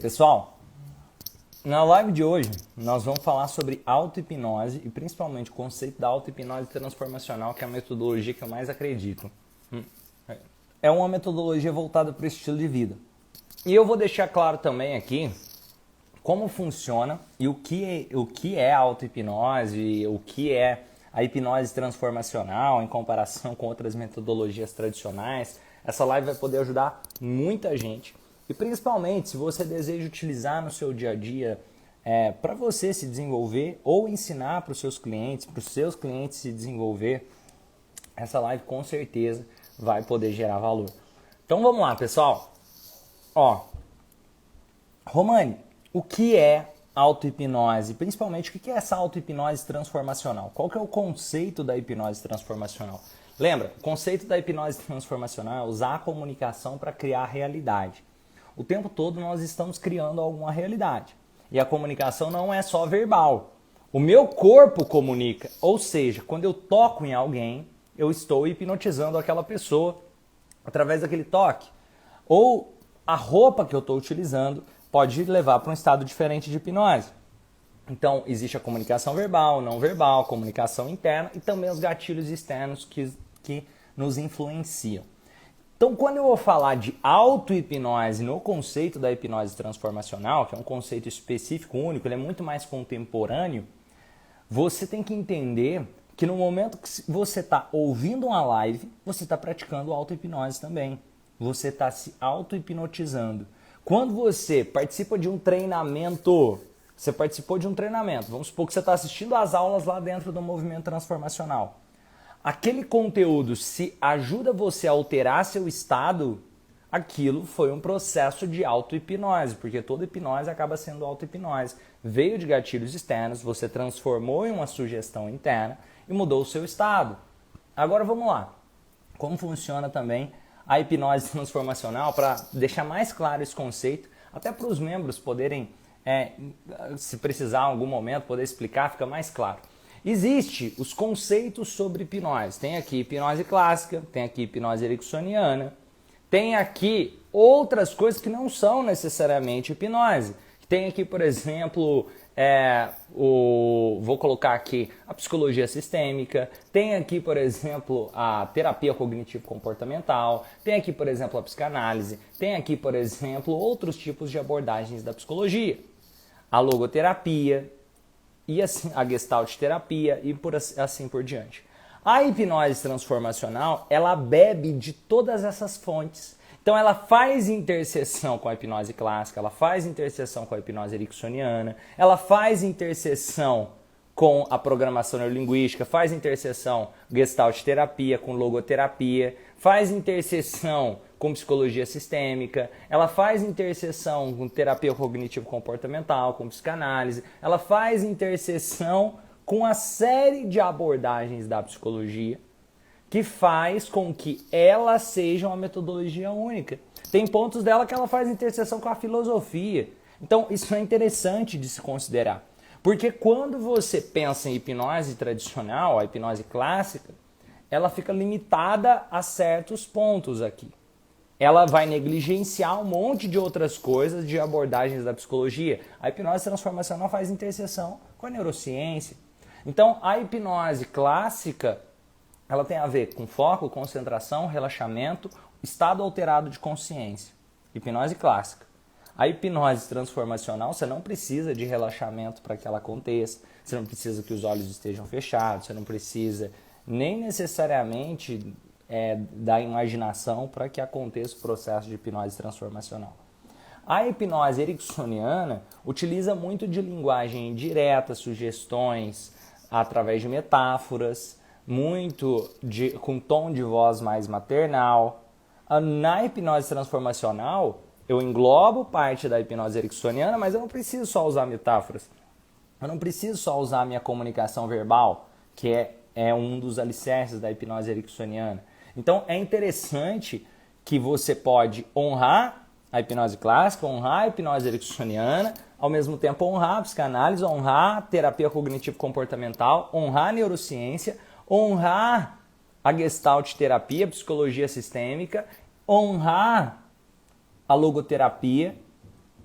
Pessoal, na live de hoje nós vamos falar sobre auto-hipnose e principalmente o conceito da auto-hipnose transformacional, que é a metodologia que eu mais acredito. É uma metodologia voltada para o estilo de vida. E eu vou deixar claro também aqui como funciona e o que é a auto-hipnose, o que é a hipnose transformacional em comparação com outras metodologias tradicionais. Essa live vai poder ajudar muita gente. E principalmente se você deseja utilizar no seu dia a dia para você se desenvolver ou ensinar para os seus clientes se desenvolver, essa live com certeza vai poder gerar valor. Então vamos lá, pessoal. Romani, o que é auto-hipnose? Principalmente, o que é essa auto-hipnose transformacional? Qual que é o conceito da hipnose transformacional? Lembra, o conceito da hipnose transformacional é usar a comunicação para criar a realidade. O tempo todo nós estamos criando alguma realidade. E a comunicação não é só verbal. O meu corpo comunica. Ou seja, quando eu toco em alguém, eu estou hipnotizando aquela pessoa através daquele toque. Ou a roupa que eu estou utilizando pode levar para um estado diferente de hipnose. Então, existe a comunicação verbal, não verbal, comunicação interna e também os gatilhos externos que nos influenciam. Então, quando eu vou falar de auto-hipnose no conceito da hipnose transformacional, que é um conceito específico, único, ele é muito mais contemporâneo, você tem que entender que no momento que você está ouvindo uma live, você está praticando auto-hipnose também. Você está se auto-hipnotizando. Quando você participa de um treinamento, vamos supor que você está assistindo às aulas lá dentro do movimento transformacional. Aquele conteúdo, se ajuda você a alterar seu estado, aquilo foi um processo de auto-hipnose, porque toda hipnose acaba sendo auto-hipnose. Veio de gatilhos externos, você transformou em uma sugestão interna e mudou o seu estado. Agora vamos lá. Como funciona também a hipnose transformacional, para deixar mais claro esse conceito, até para os membros poderem, se precisar em algum momento, poder explicar, fica mais claro. Existem os conceitos sobre hipnose. Tem aqui hipnose clássica, tem aqui hipnose ericksoniana, tem aqui outras coisas que não são necessariamente hipnose. Tem aqui, por exemplo, vou colocar aqui a psicologia sistêmica, tem aqui, por exemplo, a terapia cognitivo-comportamental, tem aqui, por exemplo, a psicanálise, tem aqui, por exemplo, outros tipos de abordagens da psicologia, a logoterapia, e assim, a gestalt terapia e assim por diante. A hipnose transformacional, ela bebe de todas essas fontes. Então ela faz interseção com a hipnose clássica, ela faz interseção com a hipnose ericksoniana, ela faz interseção com a programação neurolinguística, faz interseção gestalt terapia com logoterapia, faz interseção com psicologia sistêmica, ela faz interseção com terapia cognitivo-comportamental, com psicanálise, ela faz interseção com a série de abordagens da psicologia que faz com que ela seja uma metodologia única. Tem pontos dela que ela faz interseção com a filosofia. Então, isso é interessante de se considerar. Porque quando você pensa em hipnose tradicional, a hipnose clássica, ela fica limitada a certos pontos aqui. Ela vai negligenciar um monte de outras coisas de abordagens da psicologia. A hipnose transformacional faz interseção com a neurociência. Então, a hipnose clássica, ela tem a ver com foco, concentração, relaxamento, estado alterado de consciência. Hipnose clássica. A hipnose transformacional, você não precisa de relaxamento para que ela aconteça, você não precisa que os olhos estejam fechados, você não precisa nem necessariamente da imaginação para que aconteça o processo de hipnose transformacional. A hipnose ericksoniana utiliza muito de linguagem direta, sugestões através de metáforas, com tom de voz mais maternal. Na hipnose transformacional, eu englobo parte da hipnose ericksoniana, mas eu não preciso só usar metáforas. Eu não preciso só usar a minha comunicação verbal, que é um dos alicerces da hipnose ericksoniana. Então, é interessante que você pode honrar a hipnose clássica, honrar a hipnose ericksoniana, ao mesmo tempo honrar a psicanálise, honrar a terapia cognitivo-comportamental, honrar a neurociência, honrar a gestalt terapia, a psicologia sistêmica, honrar a logoterapia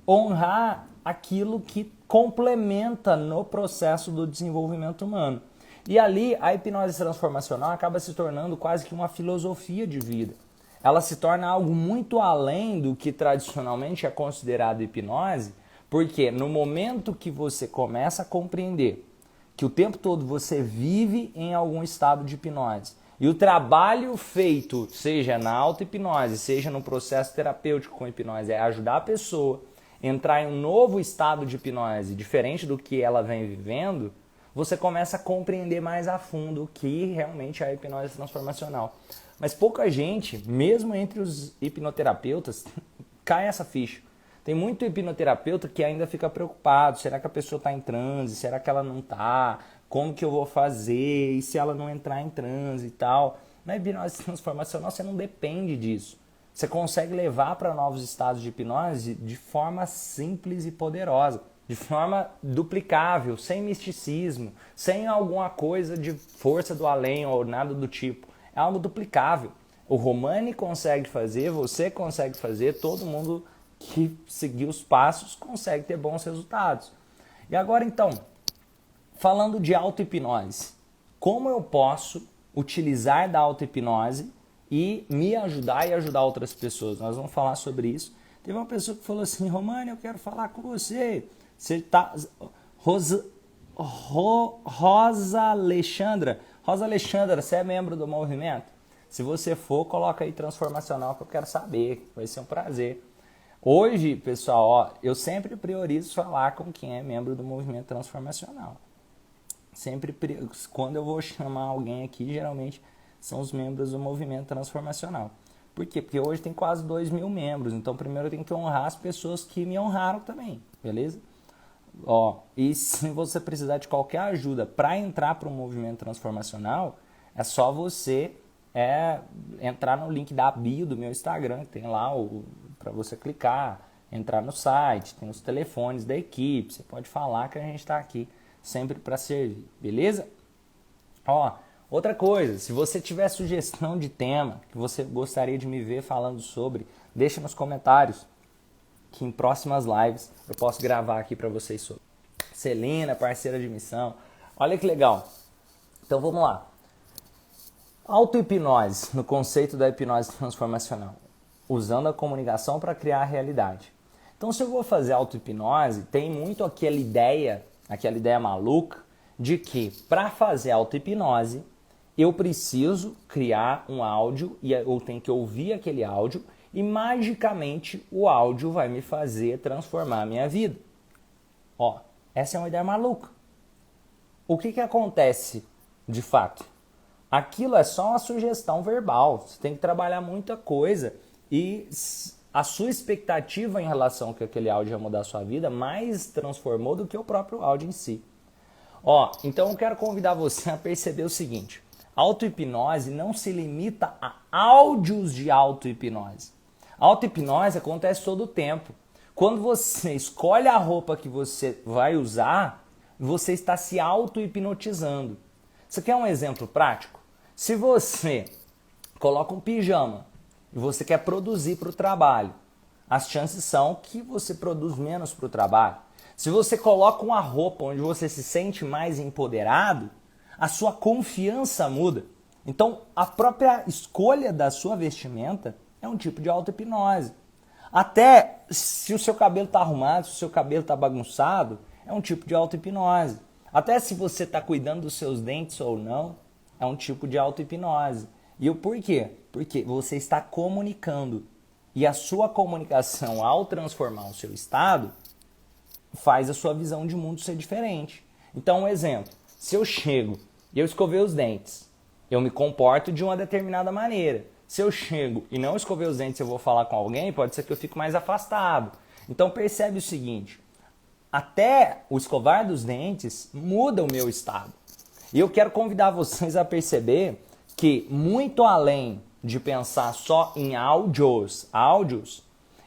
honrar aquilo que complementa no processo do desenvolvimento humano. E ali a hipnose transformacional acaba se tornando quase que uma filosofia de vida. Ela se torna algo muito além do que tradicionalmente é considerado hipnose, porque no momento que você começa a compreender que o tempo todo você vive em algum estado de hipnose, e o trabalho feito, seja na auto-hipnose, seja no processo terapêutico com hipnose, é ajudar a pessoa a entrar em um novo estado de hipnose, diferente do que ela vem vivendo, você começa a compreender mais a fundo o que realmente é a hipnose transformacional. Mas pouca gente, mesmo entre os hipnoterapeutas, cai essa ficha. Tem muito hipnoterapeuta que ainda fica preocupado, será que a pessoa está em transe, será que ela não está, como que eu vou fazer, e se ela não entrar em transe e tal. Na hipnose transformacional você não depende disso. Você consegue levar para novos estados de hipnose de forma simples e poderosa, de forma duplicável, sem misticismo, sem alguma coisa de força do além ou nada do tipo. É algo duplicável. O Romani consegue fazer, você consegue fazer, todo mundo que seguir os passos consegue ter bons resultados. E agora então, falando de auto-hipnose, como eu posso utilizar da auto-hipnose e me ajudar e ajudar outras pessoas? Nós vamos falar sobre isso. Teve uma pessoa que falou assim, Romani, eu quero falar com você. Você tá... Rosa Alexandra, você é membro do movimento? Se você for, coloca aí transformacional que eu quero saber, vai ser um prazer. Hoje, pessoal, ó, eu sempre priorizo falar com quem é membro do movimento transformacional. Sempre, quando eu vou chamar alguém aqui, geralmente são os membros do movimento transformacional. Por quê? Porque hoje tem quase 2.000 membros, então primeiro eu tenho que honrar as pessoas que me honraram também, beleza? Ó, e se você precisar de qualquer ajuda para entrar para o movimento transformacional, é só você entrar no link da bio do meu Instagram, que tem lá para você clicar, entrar no site, tem os telefones da equipe, você pode falar que a gente está aqui sempre para servir, beleza? Ó, outra coisa, se você tiver sugestão de tema que você gostaria de me ver falando sobre, deixa nos comentários que em próximas lives eu posso gravar aqui para vocês sobre. Celina, parceira de missão, olha que legal. Então vamos lá. Auto-hipnose, no conceito da hipnose transformacional, usando a comunicação para criar a realidade. Então, se eu vou fazer auto-hipnose, tem muito aquela ideia maluca de que para fazer auto-hipnose eu preciso criar um áudio e eu tenho que ouvir aquele áudio e magicamente o áudio vai me fazer transformar a minha vida. Ó, essa é uma ideia maluca. O que acontece de fato? Aquilo é só uma sugestão verbal. Você tem que trabalhar muita coisa e a sua expectativa em relação a que aquele áudio ia mudar a sua vida mais transformou do que o próprio áudio em si. Ó, então eu quero convidar você a perceber o seguinte. Auto-hipnose não se limita a áudios de auto-hipnose. Auto-hipnose acontece todo o tempo. Quando você escolhe a roupa que você vai usar, você está se auto-hipnotizando. Você quer um exemplo prático? Se você coloca um pijama e você quer produzir para o trabalho, as chances são que você produz menos para o trabalho. Se você coloca uma roupa onde você se sente mais empoderado, a sua confiança muda. Então, a própria escolha da sua vestimenta é um tipo de auto-hipnose. Até se o seu cabelo está arrumado, se o seu cabelo está bagunçado, é um tipo de auto-hipnose. Até se você está cuidando dos seus dentes ou não, é um tipo de auto-hipnose. E o porquê? Porque você está comunicando. E a sua comunicação, ao transformar o seu estado, faz a sua visão de mundo ser diferente. Então, um exemplo. Se eu chego e eu escovei os dentes, eu me comporto de uma determinada maneira. Se eu chego e não escovei os dentes e eu vou falar com alguém, pode ser que eu fique mais afastado. Então, percebe o seguinte. Até o escovar dos dentes muda o meu estado. E eu quero convidar vocês a perceber que, muito além de pensar só em áudios,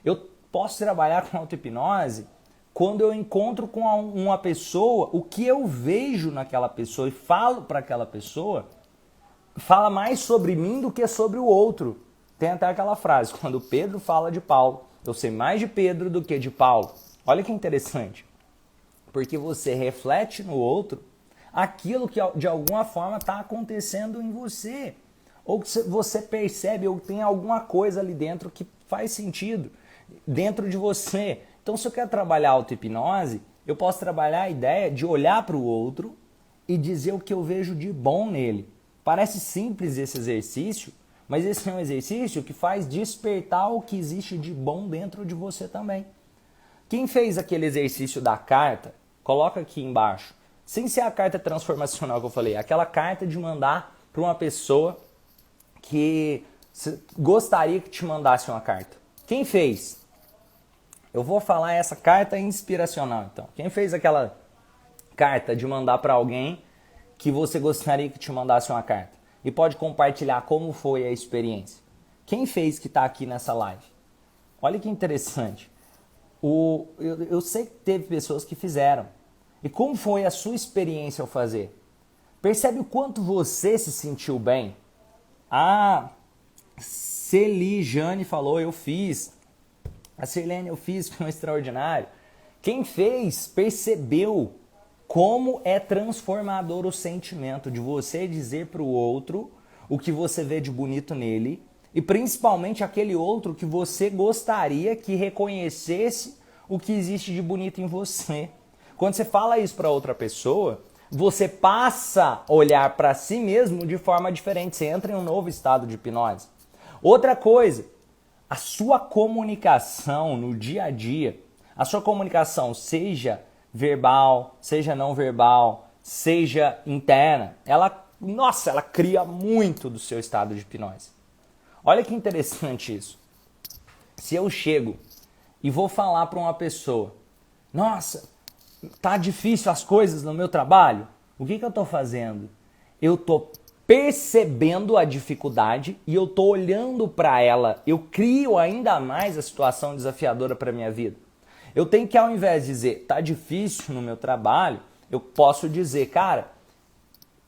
eu posso trabalhar com auto-hipnose quando eu encontro com uma pessoa, o que eu vejo naquela pessoa e falo para aquela pessoa, fala mais sobre mim do que sobre o outro. Tem até aquela frase, quando Pedro fala de Paulo, eu sei mais de Pedro do que de Paulo. Olha que interessante. Porque você reflete no outro aquilo que de alguma forma está acontecendo em você. Ou que você percebe, ou tem alguma coisa ali dentro que faz sentido dentro de você. Então, se eu quero trabalhar auto-hipnose, eu posso trabalhar a ideia de olhar para o outro e dizer o que eu vejo de bom nele. Parece simples esse exercício, mas esse é um exercício que faz despertar o que existe de bom dentro de você também. Quem fez aquele exercício da carta, coloca aqui embaixo, sem ser a carta transformacional que eu falei, aquela carta de mandar para uma pessoa que gostaria que te mandasse uma carta. Quem fez? Eu vou falar essa carta inspiracional, então. Quem fez aquela carta de mandar para alguém que você gostaria que te mandasse uma carta? E pode compartilhar como foi a experiência. Quem fez que está aqui nessa live? Olha que interessante. Eu sei que teve pessoas que fizeram. E como foi a sua experiência ao fazer? Percebe o quanto você se sentiu bem? A Celijane falou, eu fiz. A Sirlene, eu fiz, foi um extraordinário. Quem fez percebeu como é transformador o sentimento de você dizer para o outro o que você vê de bonito nele e principalmente aquele outro que você gostaria que reconhecesse o que existe de bonito em você. Quando você fala isso para outra pessoa, você passa a olhar para si mesmo de forma diferente. Você entra em um novo estado de hipnose. Outra coisa, a sua comunicação no dia a dia, a sua comunicação seja verbal, seja não verbal, seja interna, ela cria muito do seu estado de hipnose. Olha que interessante isso. Se eu chego e vou falar para uma pessoa, nossa, tá difícil as coisas no meu trabalho, o que eu estou fazendo? Eu estou percebendo a dificuldade e eu estou olhando para ela. Eu crio ainda mais a situação desafiadora para a minha vida. Eu tenho que, ao invés de dizer, tá difícil no meu trabalho, eu posso dizer, cara,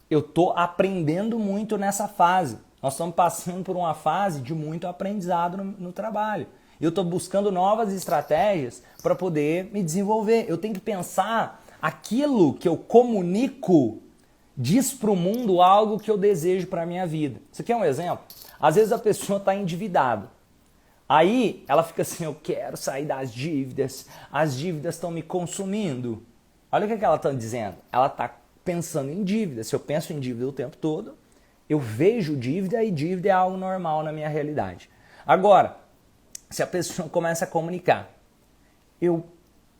eu estou aprendendo muito nessa fase. Nós estamos passando por uma fase de muito aprendizado no trabalho. Eu estou buscando novas estratégias para poder me desenvolver. Eu tenho que pensar aquilo que eu comunico diz para o mundo algo que eu desejo para a minha vida. Você quer um exemplo? Às vezes a pessoa está endividada. Aí ela fica assim, eu quero sair das dívidas, as dívidas estão me consumindo. Olha o que ela está dizendo. Ela está pensando em dívida. Se eu penso em dívida o tempo todo, eu vejo dívida e dívida é algo normal na minha realidade. Agora, se a pessoa começa a comunicar, eu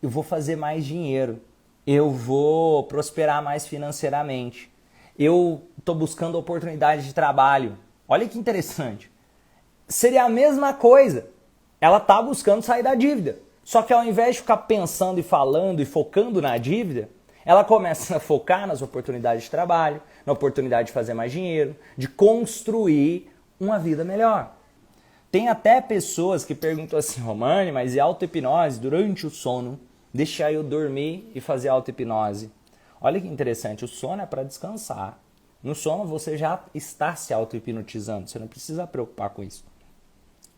vou fazer mais dinheiro, eu vou prosperar mais financeiramente, eu estou buscando oportunidade de trabalho. Olha que interessante. Seria a mesma coisa. Ela está buscando sair da dívida. Só que ao invés de ficar pensando e falando e focando na dívida, ela começa a focar nas oportunidades de trabalho, na oportunidade de fazer mais dinheiro, de construir uma vida melhor. Tem até pessoas que perguntam assim, Romani, mas e auto-hipnose durante o sono? Deixar eu dormir e fazer auto-hipnose. Olha que interessante, o sono é para descansar. No sono você já está se auto-hipnotizando, você não precisa preocupar com isso.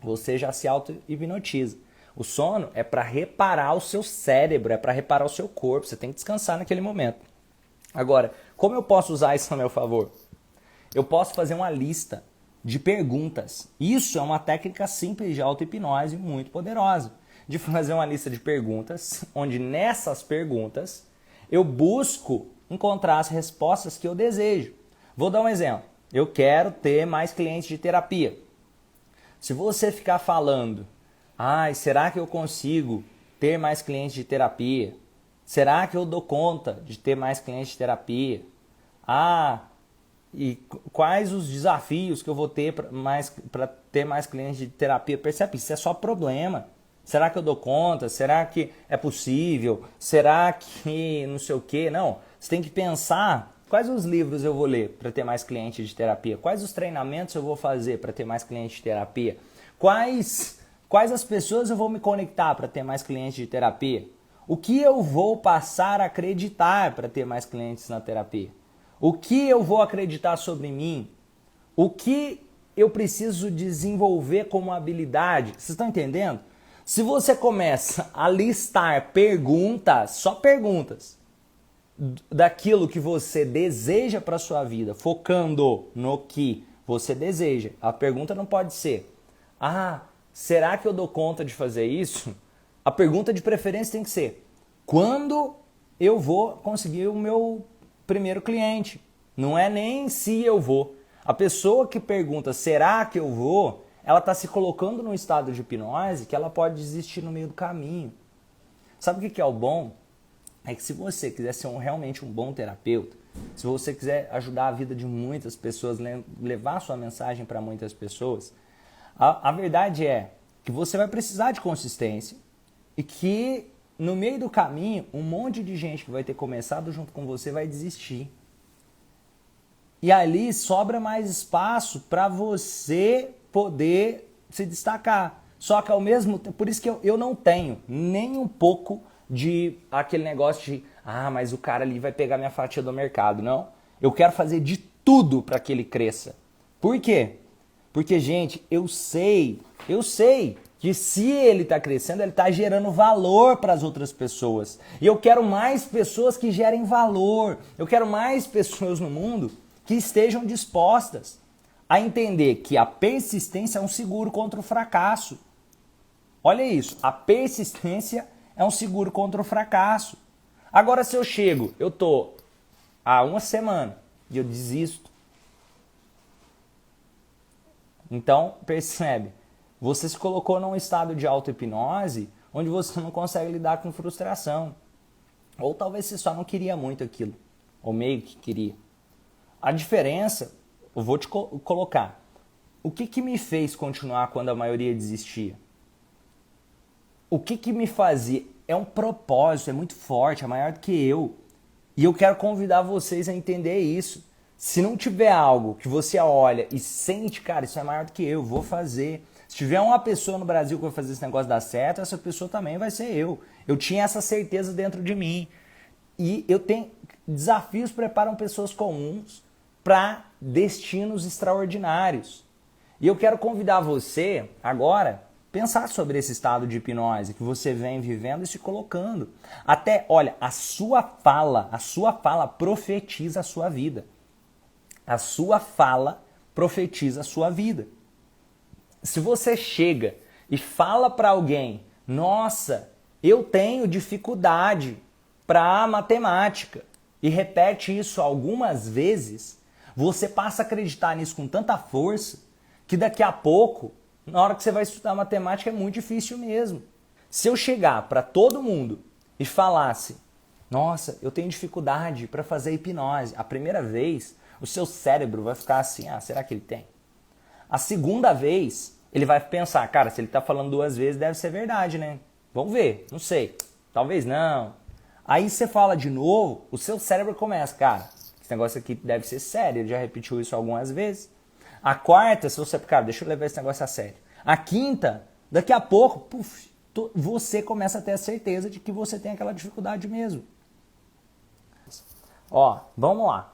Você já se auto-hipnotiza. O sono é para reparar o seu cérebro, é para reparar o seu corpo, você tem que descansar naquele momento. Agora, como eu posso usar isso a meu favor? Eu posso fazer uma lista de perguntas. Isso é uma técnica simples de auto-hipnose muito poderosa. De fazer uma lista de perguntas, onde nessas perguntas eu busco encontrar as respostas que eu desejo. Vou dar um exemplo. Eu quero ter mais clientes de terapia. Se você ficar falando, será que eu consigo ter mais clientes de terapia? Será que eu dou conta de ter mais clientes de terapia? E quais os desafios que eu vou ter para ter mais clientes de terapia? Percebe? Isso é só problema. Será que eu dou conta? Será que é possível? Será que não sei o quê? Não, você tem que pensar quais os livros eu vou ler para ter mais clientes de terapia? Quais os treinamentos eu vou fazer para ter mais clientes de terapia? Quais as pessoas eu vou me conectar para ter mais clientes de terapia? O que eu vou passar a acreditar para ter mais clientes na terapia? O que eu vou acreditar sobre mim? O que eu preciso desenvolver como habilidade? Vocês estão entendendo? Se você começa a listar perguntas, só perguntas, daquilo que você deseja para sua vida, focando no que você deseja. A pergunta não pode ser: ah, será que eu dou conta de fazer isso? A pergunta de preferência tem que ser: quando eu vou conseguir o meu primeiro cliente? Não é nem se eu vou. A pessoa que pergunta será que eu vou, ela está se colocando num estado de hipnose que ela pode desistir no meio do caminho. Sabe o que é o bom? É que se você quiser ser realmente um bom terapeuta, se você quiser ajudar a vida de muitas pessoas, levar a sua mensagem para muitas pessoas, a verdade é que você vai precisar de consistência e que no meio do caminho, um monte de gente que vai ter começado junto com você vai desistir. E ali sobra mais espaço para você poder se destacar. Só que ao mesmo tempo, por isso que eu não tenho nem um pouco de aquele negócio de mas o cara ali vai pegar minha fatia do mercado. Não, eu quero fazer de tudo para que ele cresça. Por quê? Porque, gente, eu sei que se ele está crescendo, ele está gerando valor para as outras pessoas. E eu quero mais pessoas que gerem valor. Eu quero mais pessoas no mundo que estejam dispostas a entender que a persistência é um seguro contra o fracasso. Olha isso, a persistência é um seguro contra o fracasso. Agora, se eu chego, eu tô há uma semana e eu desisto. Então, percebe, você se colocou num estado de auto-hipnose onde você não consegue lidar com frustração. Ou talvez você só não queria muito aquilo, ou meio que queria. A diferença, eu vou te colocar. O que me fez continuar quando a maioria desistia? O que me fazia? É um propósito, é muito forte, é maior do que eu. E eu quero convidar vocês a entender isso. Se não tiver algo que você olha e sente, cara, isso é maior do que eu, vou fazer. Se tiver uma pessoa no Brasil que vai fazer esse negócio dar certo, essa pessoa também vai ser eu. Eu tinha essa certeza dentro de mim. E eu tenho... Desafios preparam pessoas comuns para destinos extraordinários. E eu quero convidar você agora a pensar sobre esse estado de hipnose que você vem vivendo e se colocando. Até, olha, a sua fala profetiza a sua vida. A sua fala profetiza a sua vida. Se você chega e fala para alguém: nossa, eu tenho dificuldade para matemática, e repete isso algumas vezes, você passa a acreditar nisso com tanta força que daqui a pouco, na hora que você vai estudar matemática, é muito difícil mesmo. Se eu chegar para todo mundo e falasse: nossa, eu tenho dificuldade para fazer hipnose, a primeira vez o seu cérebro vai ficar assim: será que ele tem? A segunda vez, ele vai pensar: cara, se ele está falando 2 vezes, deve ser verdade, né? Vamos ver, não sei, talvez não. Aí você fala de novo, o seu cérebro começa: cara, esse negócio aqui deve ser sério, ele já repetiu isso algumas vezes. A quarta, se você, cara, deixa eu levar esse negócio a sério. A quinta, daqui a pouco, você começa a ter a certeza de que você tem aquela dificuldade mesmo. Ó, vamos lá.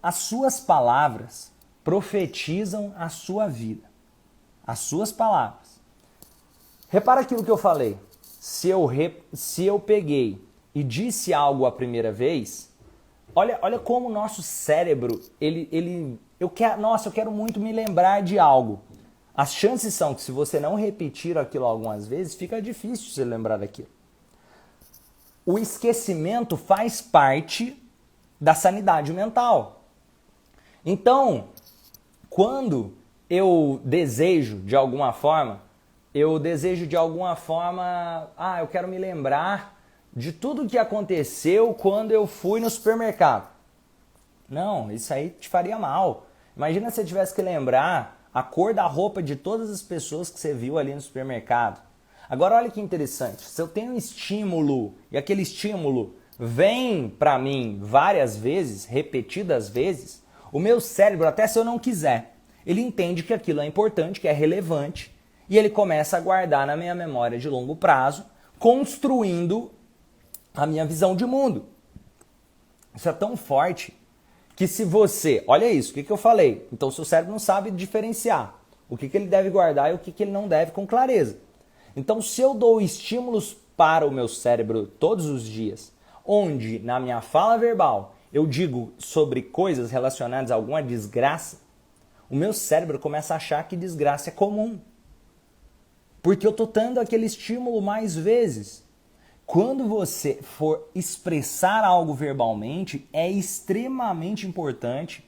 As suas palavras profetizam a sua vida. As suas palavras. Repara aquilo que eu falei. Se eu peguei e disse algo a primeira vez, olha como o nosso cérebro, eu quero muito me lembrar de algo. As chances são que se você não repetir aquilo algumas vezes, fica difícil você lembrar daquilo. O esquecimento faz parte da sanidade mental. Então, quando eu desejo de alguma forma, eu quero me lembrar de tudo que aconteceu quando eu fui no supermercado. Não, isso aí te faria mal. Imagina se você tivesse que lembrar a cor da roupa de todas as pessoas que você viu ali no supermercado. Agora olha que interessante, se eu tenho um estímulo e aquele estímulo vem para mim várias vezes, repetidas vezes, o meu cérebro, até se eu não quiser, ele entende que aquilo é importante, que é relevante, e ele começa a guardar na minha memória de longo prazo, construindo a minha visão de mundo. Isso é tão forte que se você... Olha isso, o que eu falei? Então, o seu cérebro não sabe diferenciar o que ele deve guardar e o que ele não deve com clareza. Então, se eu dou estímulos para o meu cérebro todos os dias, onde na minha fala verbal eu digo sobre coisas relacionadas a alguma desgraça, o meu cérebro começa a achar que desgraça é comum. Porque eu estou dando aquele estímulo mais vezes. Quando você for expressar algo verbalmente, é extremamente importante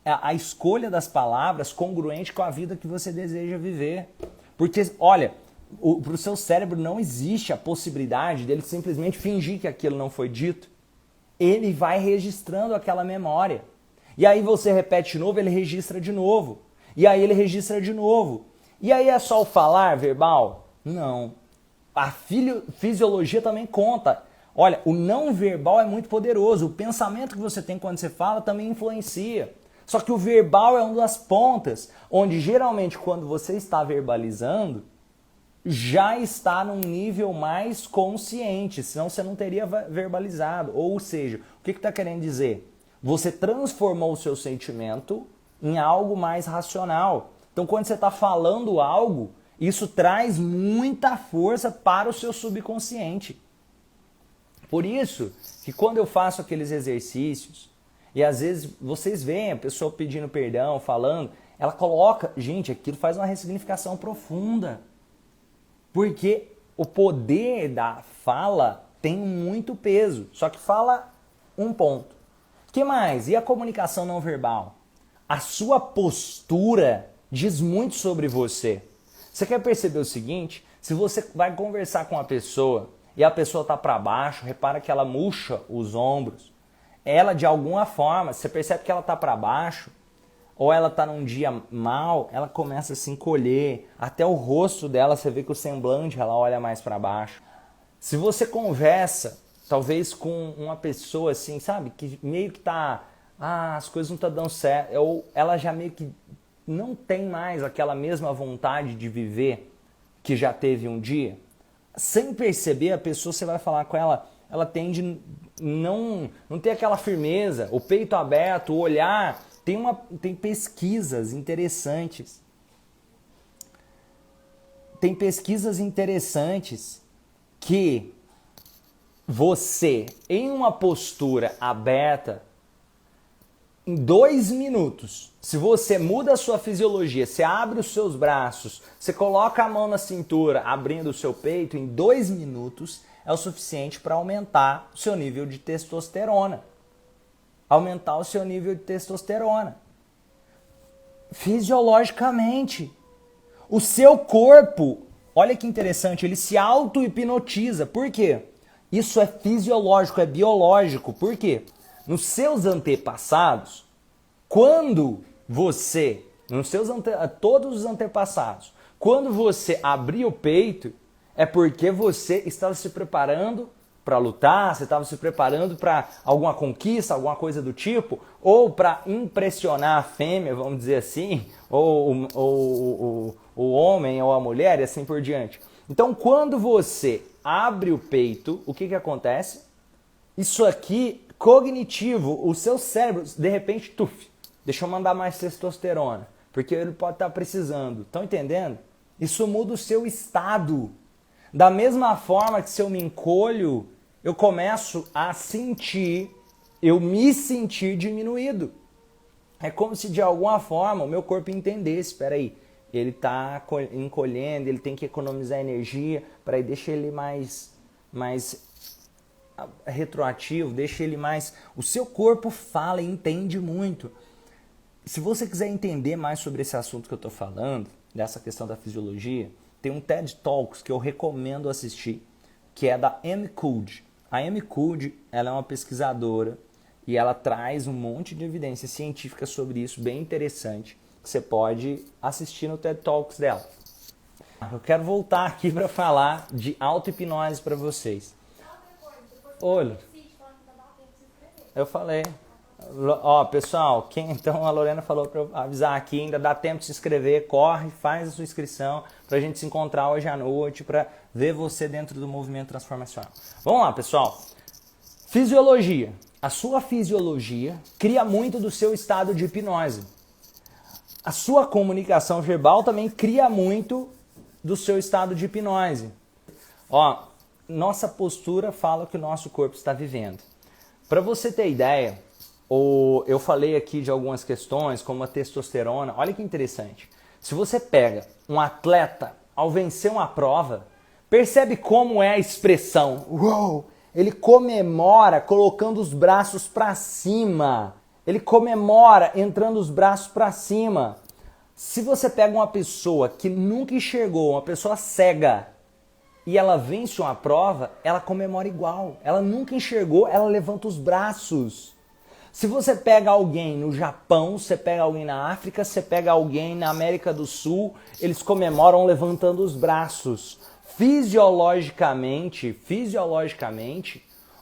a escolha das palavras congruente com a vida que você deseja viver. Porque, olha, para o seu cérebro não existe a possibilidade dele simplesmente fingir que aquilo não foi dito. Ele vai registrando aquela memória. E aí você repete de novo, ele registra de novo. E aí ele registra de novo. E aí é só o falar verbal? Não. A fisiologia também conta. Olha, o não verbal é muito poderoso. O pensamento que você tem quando você fala também influencia. Só que o verbal é uma das pontas, onde geralmente quando você está verbalizando, já está num nível mais consciente, senão você não teria verbalizado. Ou seja, o que está querendo dizer? Você transformou o seu sentimento em algo mais racional. Então quando você está falando algo, isso traz muita força para o seu subconsciente. Por isso que quando eu faço aqueles exercícios, e às vezes vocês veem a pessoa pedindo perdão, falando, ela coloca, gente, aquilo faz uma ressignificação profunda. Porque o poder da fala tem muito peso, só que fala um ponto. O que mais? E a comunicação não verbal? A sua postura diz muito sobre você. Você quer perceber o seguinte? Se você vai conversar com uma pessoa e a pessoa está para baixo, repara que ela murcha os ombros. Ela, de alguma forma, você percebe que ela está para baixo, ou ela está num dia mal, ela começa a se encolher. Até o rosto dela, você vê que o semblante, ela olha mais para baixo. Se você conversa, talvez com uma pessoa assim, sabe, que meio que está, as coisas não estão dando certo, ou ela já meio que não tem mais aquela mesma vontade de viver que já teve um dia, sem perceber, a pessoa, você vai falar com ela, ela tende não ter aquela firmeza, o peito aberto, o olhar. Tem pesquisas interessantes. Tem pesquisas interessantes que você, em uma postura aberta, em 2 minutos, se você muda a sua fisiologia, você abre os seus braços, você coloca a mão na cintura, abrindo o seu peito, em 2 minutos é o suficiente para aumentar o seu nível de testosterona. Aumentar o seu nível de testosterona. Fisiologicamente. O seu corpo, olha que interessante, ele se auto-hipnotiza. Por quê? Isso é fisiológico, é biológico. Por quê? Nos seus antepassados, quando você, todos os antepassados, quando você abria o peito, é porque você estava se preparando para lutar, você estava se preparando para alguma conquista, alguma coisa do tipo, ou para impressionar a fêmea, vamos dizer assim, ou o homem ou a mulher e assim por diante. Então, quando você abre o peito, o que acontece? Isso aqui, cognitivo, o seu cérebro, de repente, deixa eu mandar mais testosterona, porque ele pode estar precisando. Estão entendendo? Isso muda o seu estado. Da mesma forma que se eu me encolho, eu começo a me sentir diminuído. É como se de alguma forma o meu corpo entendesse, espera aí, ele está encolhendo, ele tem que economizar energia, deixa ele mais retroativo, deixa ele mais... O seu corpo fala e entende muito. Se você quiser entender mais sobre esse assunto que eu estou falando, dessa questão da fisiologia, tem um TED Talks que eu recomendo assistir, que é da Amy Cuddy. A Amy Cuddy, ela é uma pesquisadora e ela traz um monte de evidência científica sobre isso, bem interessante, que você pode assistir no TED Talks dela. Eu quero voltar aqui para falar de auto-hipnose para vocês. Olha, eu falei. Ó, pessoal, então a Lorena falou para eu avisar aqui, ainda dá tempo de se inscrever, corre, faz a sua inscrição para a gente se encontrar hoje à noite para ver você dentro do movimento transformacional. Vamos lá, pessoal. Fisiologia. A sua fisiologia cria muito do seu estado de hipnose. A sua comunicação verbal também cria muito do seu estado de hipnose. Ó, nossa postura fala o que o nosso corpo está vivendo. Para você ter ideia, eu falei aqui de algumas questões, como a testosterona. Olha que interessante. Se você pega um atleta ao vencer uma prova, percebe como é a expressão. Uou! Ele comemora colocando os braços para cima. Ele comemora entrando os braços para cima. Se você pega uma pessoa que nunca enxergou, uma pessoa cega, e ela vence uma prova, ela comemora igual. Ela nunca enxergou, ela levanta os braços. Se você pega alguém no Japão, você pega alguém na África, você pega alguém na América do Sul, eles comemoram levantando os braços. Fisiologicamente,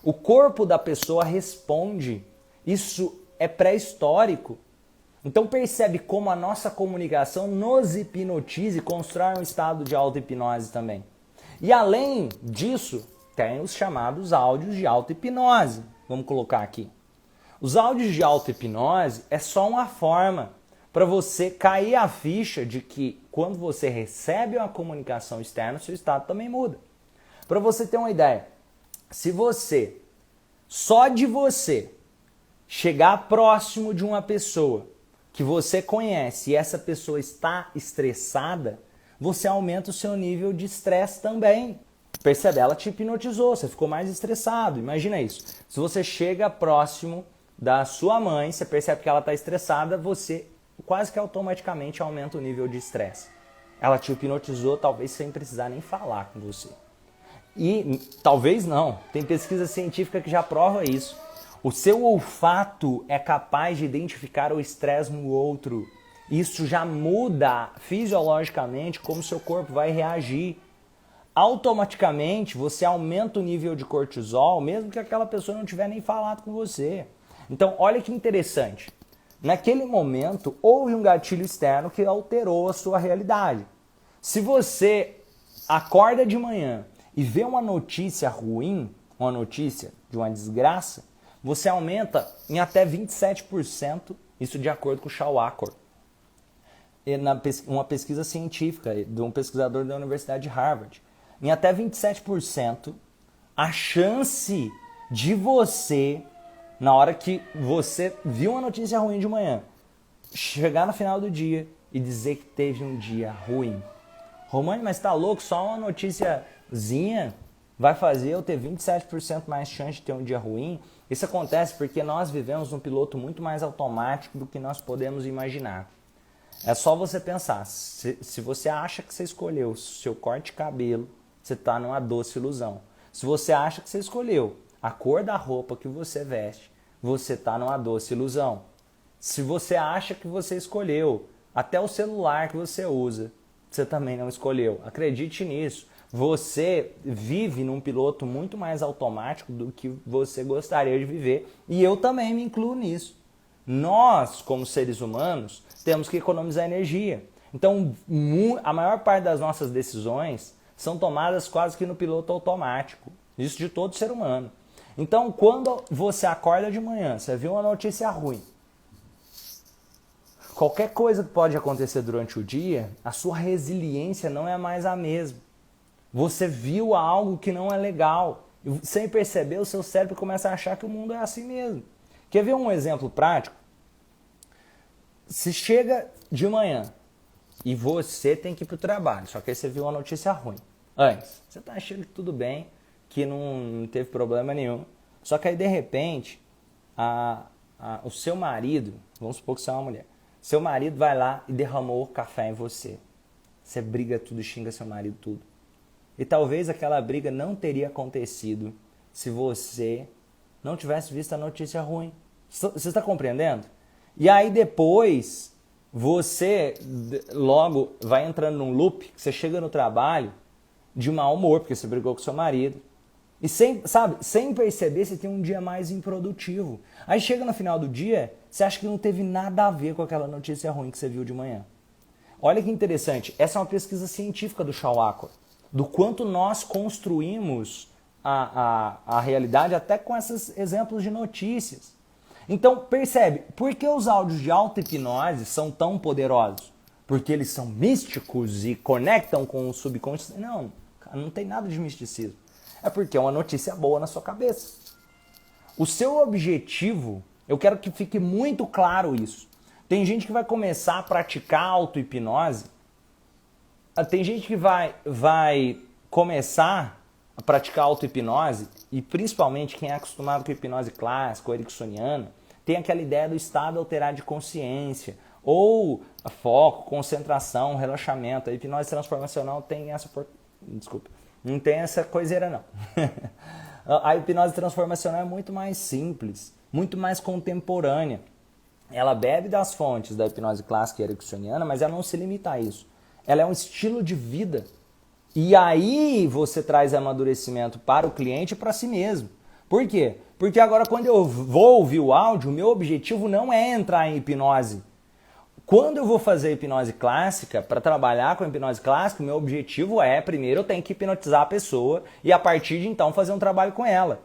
o corpo da pessoa responde. Isso é pré-histórico. Então percebe como a nossa comunicação nos hipnotiza e constrói um estado de auto-hipnose também. E além disso, tem os chamados áudios de auto-hipnose. Vamos colocar aqui. Os áudios de auto-hipnose é só uma forma para você cair a ficha de que quando você recebe uma comunicação externa, seu estado também muda. Para você ter uma ideia, se você, só de você, chegar próximo de uma pessoa que você conhece e essa pessoa está estressada, você aumenta o seu nível de estresse também. Percebe? Ela te hipnotizou, você ficou mais estressado. Imagina isso. Se você chega próximo da sua mãe, você percebe que ela está estressada, você quase que automaticamente aumenta o nível de estresse. Ela te hipnotizou, talvez sem precisar nem falar com você. E talvez não. Tem pesquisa científica que já prova isso. O seu olfato é capaz de identificar o estresse no outro. Isso já muda fisiologicamente como o seu corpo vai reagir. Automaticamente você aumenta o nível de cortisol, mesmo que aquela pessoa não tiver nem falado com você. Então, olha que interessante. Naquele momento, houve um gatilho externo que alterou a sua realidade. Se você acorda de manhã e vê uma notícia ruim, uma notícia de uma desgraça, você aumenta em até 27%, isso de acordo com o Shawakor. Uma pesquisa científica de um pesquisador da Universidade de Harvard. Em até 27%, a chance de você, na hora que você viu uma notícia ruim de manhã, chegar no final do dia e dizer que teve um dia ruim. Romani, mas tá louco? Só uma noticiazinha vai fazer eu ter 27% mais chance de ter um dia ruim? Isso acontece porque nós vivemos num piloto muito mais automático do que nós podemos imaginar. É só você pensar, se você acha que você escolheu o seu corte de cabelo, você está numa doce ilusão. Se você acha que você escolheu a cor da roupa que você veste, você está numa doce ilusão. Se você acha que você escolheu até o celular que você usa, você também não escolheu. Acredite nisso. Você vive num piloto muito mais automático do que você gostaria de viver. E eu também me incluo nisso. Nós, como seres humanos, temos que economizar energia. Então, a maior parte das nossas decisões são tomadas quase que no piloto automático. Isso de todo ser humano. Então, quando você acorda de manhã, você viu uma notícia ruim, qualquer coisa que pode acontecer durante o dia, a sua resiliência não é mais a mesma. Você viu algo que não é legal. E sem perceber, o seu cérebro começa a achar que o mundo é assim mesmo. Quer ver um exemplo prático? Se chega de manhã e você tem que ir para o trabalho, só que aí você viu uma notícia ruim. Antes, você está achando que tudo bem, que não teve problema nenhum. Só que aí, de repente, o seu marido, vamos supor que você é uma mulher, seu marido vai lá e derramou café em você. Você briga tudo, xinga seu marido tudo. E talvez aquela briga não teria acontecido se você não tivesse visto a notícia ruim. Você está compreendendo? E aí depois, você logo vai entrando num loop, que você chega no trabalho de mau humor, porque você brigou com seu marido. E sem perceber, você tem um dia mais improdutivo. Aí chega no final do dia, você acha que não teve nada a ver com aquela notícia ruim que você viu de manhã. Olha que interessante, essa é uma pesquisa científica do Shawakor, do quanto nós construímos a realidade até com esses exemplos de notícias. Então, percebe, por que os áudios de auto-hipnose são tão poderosos? porque eles são místicos e conectam com o subconsciente. Não, não tem nada de misticismo. É porque é uma notícia boa na sua cabeça. O seu objetivo, eu quero que fique muito claro isso. Tem gente que vai começar a praticar auto-hipnose, tem gente que vai começar a praticar auto-hipnose, e principalmente quem é acostumado com hipnose clássica ou ericksoniana, tem aquela ideia do estado alterado de consciência, ou foco, concentração, relaxamento. A hipnose transformacional tem essa... Desculpa, não tem essa coiseira não. A hipnose transformacional é muito mais simples, muito mais contemporânea. Ela bebe das fontes da hipnose clássica e ericksoniana, mas ela não se limita a isso. Ela é um estilo de vida. E aí você traz amadurecimento para o cliente e para si mesmo. Por quê? Porque agora quando eu vou ouvir o áudio, o meu objetivo não é entrar em hipnose. Quando eu vou fazer hipnose clássica, para trabalhar com a hipnose clássica, o meu objetivo é, primeiro, eu tenho que hipnotizar a pessoa e a partir de então fazer um trabalho com ela.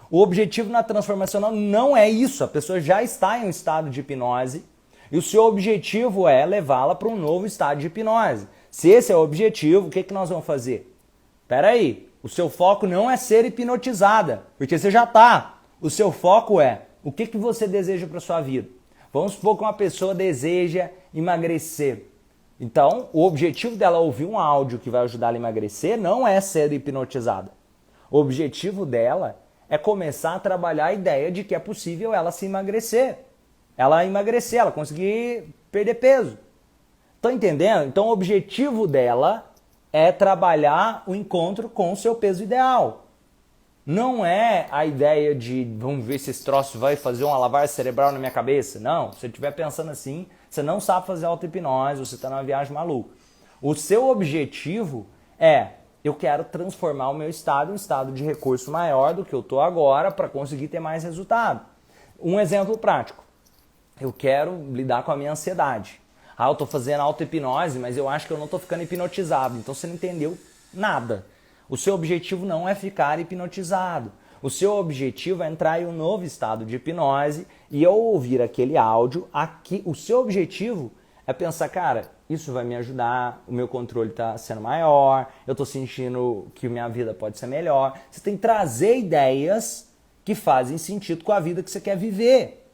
O objetivo na transformacional não é isso, a pessoa já está em um estado de hipnose e o seu objetivo é levá-la para um novo estado de hipnose. Se esse é o objetivo, o que nós vamos fazer? Espera aí, o seu foco não é ser hipnotizada, porque você já está. O seu foco é o que você deseja para sua vida. Vamos supor que uma pessoa deseja emagrecer. Então, o objetivo dela ouvir um áudio que vai ajudar ela a emagrecer não é ser hipnotizada. O objetivo dela é começar a trabalhar a ideia de que é possível ela se emagrecer. Ela emagrecer, ela conseguir perder peso. Estão entendendo? Então, o objetivo dela é trabalhar o encontro com o seu peso ideal. Não é a ideia de vamos ver se esse troço vai fazer uma lavagem cerebral na minha cabeça. Não, se você estiver pensando assim, você não sabe fazer auto-hipnose, você está numa viagem maluca. O seu objetivo é, eu quero transformar o meu estado em um estado de recurso maior do que eu estou agora para conseguir ter mais resultado. Um exemplo prático, eu quero lidar com a minha ansiedade. Eu estou fazendo auto-hipnose, mas eu acho que eu não estou ficando hipnotizado, então você não entendeu nada. O seu objetivo não é ficar hipnotizado. O seu objetivo é entrar em um novo estado de hipnose e ao ouvir aquele áudio, o seu objetivo é pensar, cara, isso vai me ajudar, o meu controle está sendo maior, eu estou sentindo que minha vida pode ser melhor. Você tem que trazer ideias que fazem sentido com a vida que você quer viver.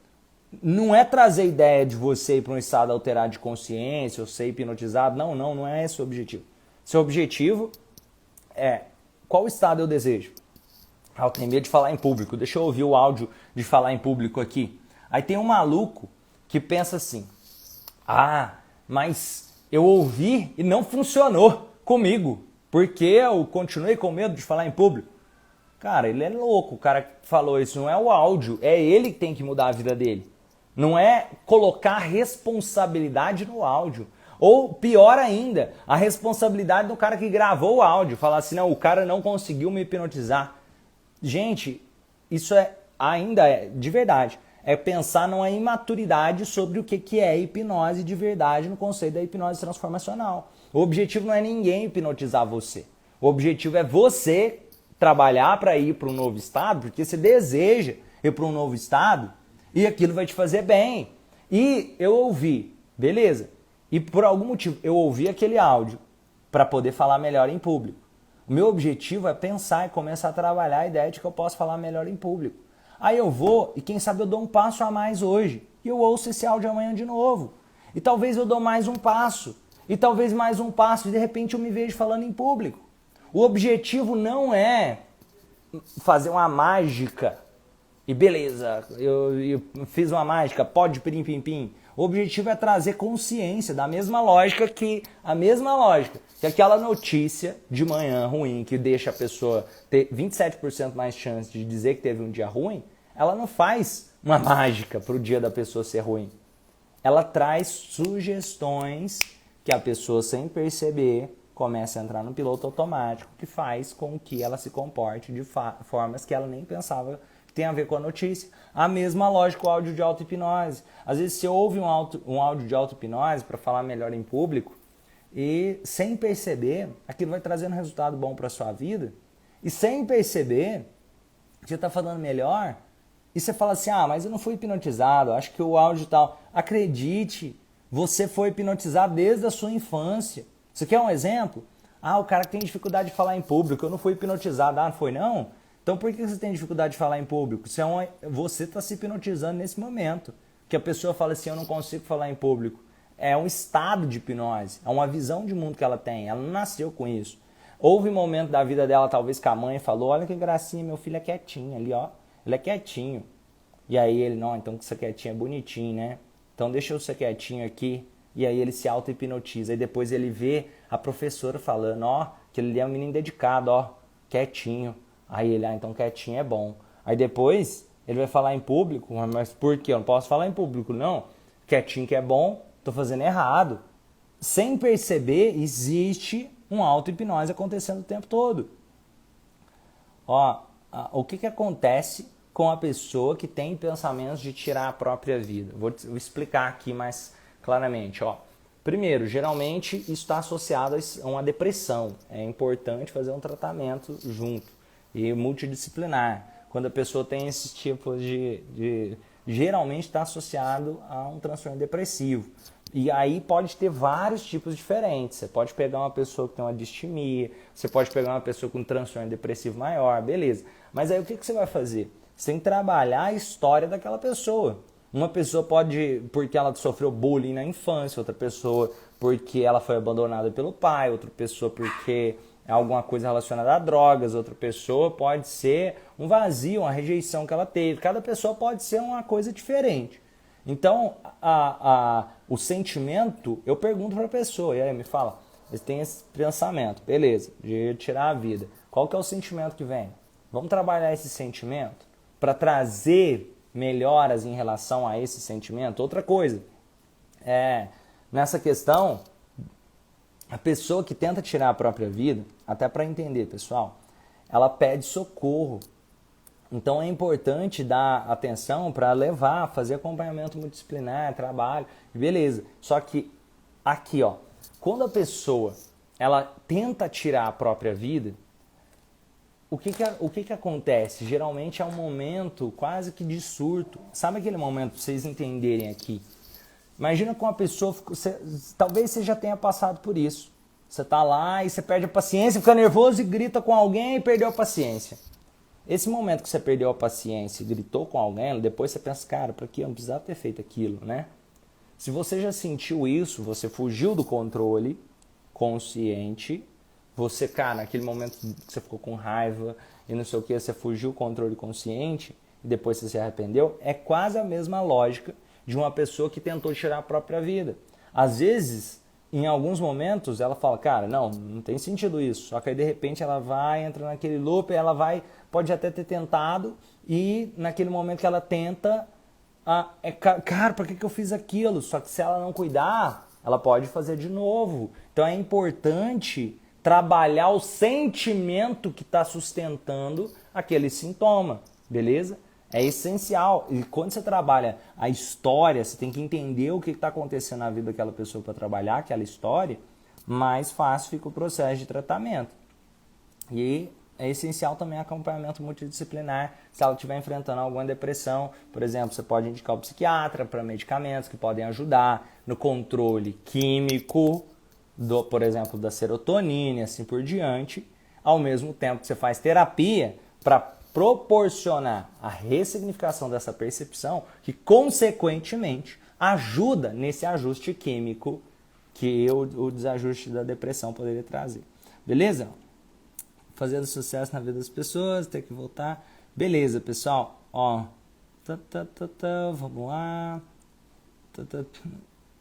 Não é trazer ideia de você ir para um estado alterado de consciência ou ser hipnotizado. Não é esse o objetivo. Seu objetivo é, qual estado eu desejo? Eu tenho medo de falar em público, deixa eu ouvir o áudio de falar em público aqui. Aí tem um maluco que pensa assim, mas eu ouvi e não funcionou comigo, porque eu continuei com medo de falar em público. Cara, ele é louco, o cara que falou isso, não é o áudio, é ele que tem que mudar a vida dele. Não é colocar responsabilidade no áudio. Ou, pior ainda, a responsabilidade do cara que gravou o áudio. Falar assim, não, o cara não conseguiu me hipnotizar. Gente, isso ainda é, de verdade, é pensar numa imaturidade sobre o que é hipnose de verdade no conceito da hipnose transformacional. O objetivo não é ninguém hipnotizar você. O objetivo é você trabalhar para ir para um novo estado, porque você deseja ir para um novo estado e aquilo vai te fazer bem. E eu ouvi, beleza. E por algum motivo eu ouvi aquele áudio para poder falar melhor em público. O meu objetivo é pensar e começar a trabalhar a ideia de que eu posso falar melhor em público. Aí eu vou e quem sabe eu dou um passo a mais hoje. E eu ouço esse áudio amanhã de novo. E talvez eu dou mais um passo. E talvez mais um passo. E de repente eu me vejo falando em público. O objetivo não é fazer uma mágica. E beleza, eu fiz uma mágica, pode pirim pim pim. O objetivo é trazer consciência da mesma lógica que aquela notícia de manhã ruim que deixa a pessoa ter 27% mais chance de dizer que teve um dia ruim, ela não faz uma mágica para o dia da pessoa ser ruim. Ela traz sugestões que a pessoa, sem perceber, começa a entrar no piloto automático que faz com que ela se comporte de formas que ela nem pensava tem a ver com a notícia. A mesma lógica o áudio de auto-hipnose. Às vezes você ouve um áudio de auto-hipnose para falar melhor em público e sem perceber, aquilo vai trazendo resultado bom para a sua vida e sem perceber, você está falando melhor e você fala assim, mas eu não fui hipnotizado, acho que o áudio tal. Acredite, Você foi hipnotizado desde a sua infância. Você quer um exemplo? Ah, o cara que tem dificuldade de falar em público, eu não fui hipnotizado. Ah, não foi não? Então por que você tem dificuldade de falar em público? Você está se hipnotizando nesse momento. Que a pessoa fala assim, eu não consigo falar em público. É um estado de hipnose, é uma visão de mundo que ela tem. Ela não nasceu com isso. Houve um momento da vida dela, talvez que a mãe falou, olha que gracinha, meu filho é quietinho ali, ó. Ele é quietinho. E aí ele, não, então que você quietinho é bonitinho, né? Então deixa eu ser quietinho aqui. E aí ele se auto-hipnotiza. E depois ele vê a professora falando, ó, que ele é um menino dedicado, ó, quietinho. Aí ele, então quietinho é bom. Aí depois ele vai falar em público, mas por quê? Eu não posso falar em público, não. Quietinho que é bom, tô fazendo errado. Sem perceber, existe uma auto-hipnose acontecendo o tempo todo. Ó, o que acontece com a pessoa que tem pensamentos de tirar a própria vida? Vou explicar aqui mais claramente. Ó. Primeiro, geralmente isso está associado a uma depressão. É importante fazer um tratamento junto e multidisciplinar. Quando a pessoa tem esses tipos geralmente está associado a um transtorno depressivo. E aí pode ter vários tipos diferentes. Você pode pegar uma pessoa que tem uma distimia, você pode pegar uma pessoa com um transtorno depressivo maior, beleza. Mas aí o que você vai fazer? Você tem que trabalhar a história daquela pessoa. Uma pessoa pode, porque ela sofreu bullying na infância, outra pessoa porque ela foi abandonada pelo pai, outra pessoa porque é alguma coisa relacionada a drogas, outra pessoa pode ser um vazio, uma rejeição que ela teve. Cada pessoa pode ser uma coisa diferente. Então, o sentimento, eu pergunto para a pessoa, e aí me fala, você tem esse pensamento, beleza, de tirar a vida. Qual que é o sentimento que vem? Vamos trabalhar esse sentimento para trazer melhoras em relação a esse sentimento. Outra coisa, nessa questão, a pessoa que tenta tirar a própria vida, até para entender, pessoal, ela pede socorro. Então é importante dar atenção para levar, fazer acompanhamento multidisciplinar, trabalho, beleza. Só que aqui, ó, quando a pessoa ela tenta tirar a própria vida, o que acontece? Geralmente é um momento quase que de surto. Sabe aquele momento, para vocês entenderem aqui? Imagina com uma pessoa, talvez você já tenha passado por isso. Você está lá e você perde a paciência, fica nervoso e grita com alguém e perdeu a paciência. Esse momento que você perdeu a paciência e gritou com alguém, depois você pensa, cara, para que eu não precisava ter feito aquilo, né? Se você já sentiu isso, você fugiu do controle consciente, você, cara, naquele momento que você ficou com raiva e não sei o que, você fugiu do controle consciente e depois você se arrependeu, é quase a mesma lógica de uma pessoa que tentou tirar a própria vida. Às vezes, em alguns momentos, ela fala, cara, não tem sentido isso. Só que aí, de repente, ela vai, entra naquele loop, pode até ter tentado, e naquele momento que ela tenta, cara, por que eu fiz aquilo? Só que se ela não cuidar, ela pode fazer de novo. Então é importante trabalhar o sentimento que está sustentando aquele sintoma, beleza? É essencial. E quando você trabalha a história, você tem que entender o que está acontecendo na vida daquela pessoa para trabalhar aquela história, mais fácil fica o processo de tratamento. E é essencial também acompanhamento multidisciplinar. Se ela estiver enfrentando alguma depressão, por exemplo, você pode indicar o psiquiatra para medicamentos que podem ajudar no controle químico, por exemplo, da serotonina e assim por diante, ao mesmo tempo que você faz terapia para proporcionar a ressignificação dessa percepção que, consequentemente, ajuda nesse ajuste químico que o desajuste da depressão poderia trazer. Beleza? Fazendo sucesso na vida das pessoas, ter que voltar. Beleza, pessoal. Ó, vamos lá.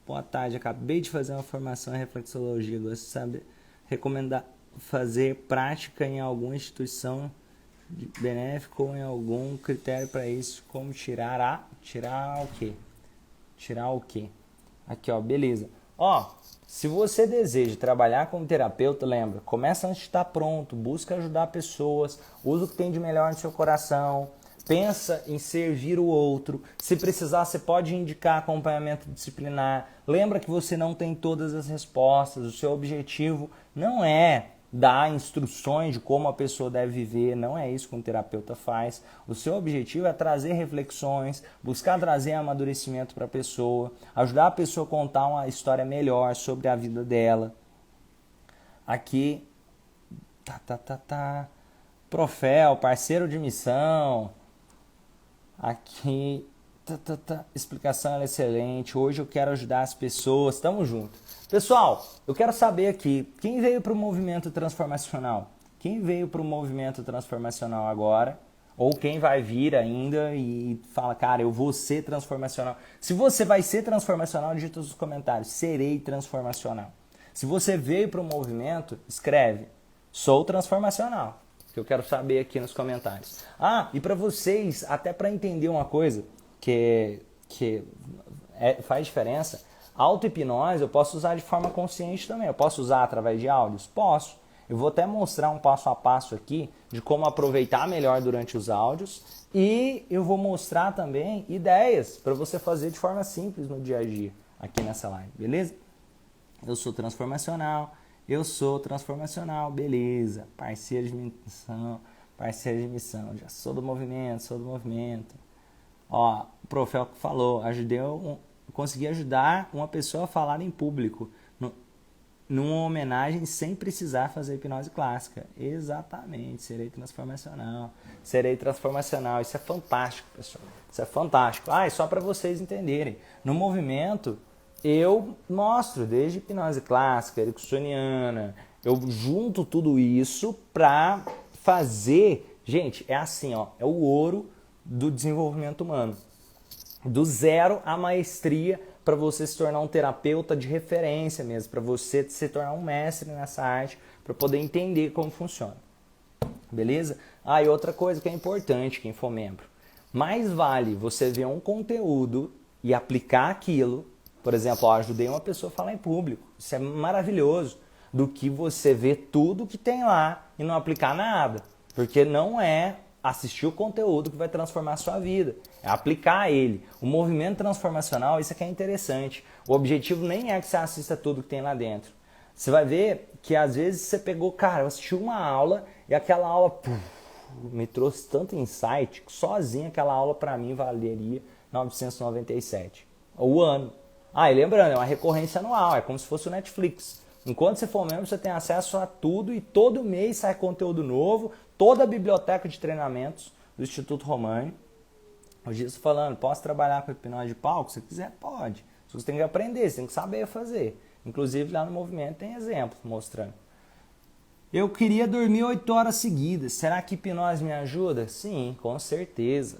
Boa tarde, acabei de fazer uma formação em reflexologia. Gosto de saber recomendar fazer prática em alguma instituição benéfica ou em algum critério para isso, como tirar o quê? Tirar o quê? Aqui, ó, beleza. Ó, se você deseja trabalhar como terapeuta, lembra, começa antes de estar pronto, busca ajudar pessoas, usa o que tem de melhor no seu coração, pensa em servir o outro. Se precisar, você pode indicar acompanhamento disciplinar. Lembra que você não tem todas as respostas, o seu objetivo não é dar instruções de como a pessoa deve viver, não é isso que um terapeuta faz. O seu objetivo é trazer reflexões, buscar trazer amadurecimento para a pessoa, ajudar a pessoa a contar uma história melhor sobre a vida dela. Aqui, Profel, parceiro de missão. Aqui, explicação é excelente. Hoje eu quero ajudar as pessoas. Tamo junto. Pessoal, eu quero saber aqui, quem veio para o movimento transformacional? Quem veio para o movimento transformacional agora? Ou quem vai vir ainda e fala, cara, eu vou ser transformacional. Se você vai ser transformacional, digita nos comentários, serei transformacional. Se você veio para o movimento, escreve, sou transformacional. Que eu quero saber aqui nos comentários. Ah, e para vocês, até para entender uma coisa que faz diferença, auto-hipnose eu posso usar de forma consciente também. Eu posso usar através de áudios? Posso. Eu vou até mostrar um passo a passo aqui de como aproveitar melhor durante os áudios e eu vou mostrar também ideias para você fazer de forma simples no dia a dia aqui nessa live, beleza? Eu sou transformacional, beleza. Parceiro de missão, já sou do movimento. Ó, o Profel falou, consegui ajudar uma pessoa a falar em público, numa homenagem sem precisar fazer hipnose clássica. Exatamente, serei transformacional. Isso é fantástico, pessoal. Isso é fantástico. Ah, e só para vocês entenderem, no movimento eu mostro desde hipnose clássica, ericksoniana, eu junto tudo isso para fazer, gente, é assim, ó, é o ouro do desenvolvimento humano. Do zero à maestria, para você se tornar um terapeuta de referência mesmo, para você se tornar um mestre nessa arte, para poder entender como funciona. Beleza? Ah, e outra coisa que é importante, quem for membro, mais vale você ver um conteúdo e aplicar aquilo, por exemplo, ajudei uma pessoa a falar em público, isso é maravilhoso, do que você ver tudo que tem lá e não aplicar nada, porque não é assistir o conteúdo que vai transformar a sua vida, é aplicar ele. O movimento transformacional, isso aqui é interessante. O objetivo nem é que você assista tudo que tem lá dentro. Você vai ver que às vezes você pegou, cara, eu assisti uma aula e aquela aula me trouxe tanto insight que sozinha aquela aula para mim valeria 997. O ano. Ah, e lembrando, é uma recorrência anual, é como se fosse o Netflix. Enquanto você for membro, você tem acesso a tudo e todo mês sai conteúdo novo, toda a biblioteca de treinamentos do Instituto Romani. Hoje eu estou falando, posso trabalhar com hipnose de palco? Se quiser, pode. Você tem que aprender, você tem que saber fazer. Inclusive lá no movimento tem exemplos mostrando. Eu queria dormir 8 horas seguidas. Será que hipnose me ajuda? Sim, com certeza,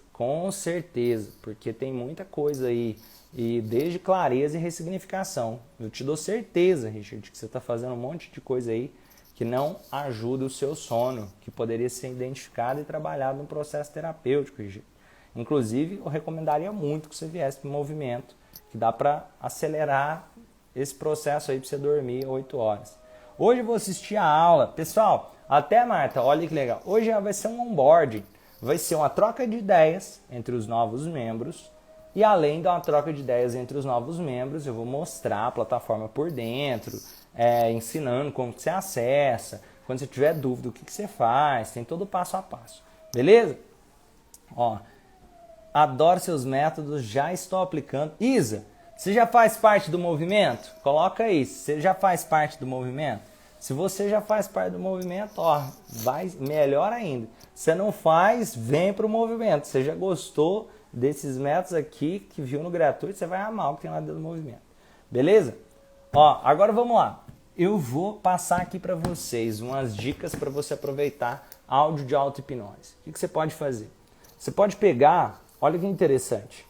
porque tem muita coisa aí. E desde clareza e ressignificação. Eu te dou certeza, Richard, que você está fazendo um monte de coisa aí que não ajuda o seu sono, que poderia ser identificado e trabalhado no processo terapêutico, Richard. Inclusive, eu recomendaria muito que você viesse para o movimento, que dá para acelerar esse processo aí para você dormir 8 horas. Hoje eu vou assistir a aula. Pessoal, até Marta, olha que legal. Hoje vai ser um onboarding, vai ser uma troca de ideias entre os novos membros. E além de uma troca de ideias entre os novos membros, eu vou mostrar a plataforma por dentro, ensinando como que você acessa, quando você tiver dúvida, o que você faz, tem todo o passo a passo. Beleza? Ó, adoro seus métodos, já estou aplicando. Isa, você já faz parte do movimento? Coloca aí, você já faz parte do movimento? Se você já faz parte do movimento, ó, vai melhor ainda. Se não faz, vem para o movimento. Você já gostou desses métodos aqui, que viu no gratuito, você vai amar o que tem lá dentro do movimento. Beleza? Ó, agora vamos lá. Eu vou passar aqui para vocês umas dicas para você aproveitar áudio de auto-hipnose. O que você pode fazer? Você pode pegar, olha que interessante,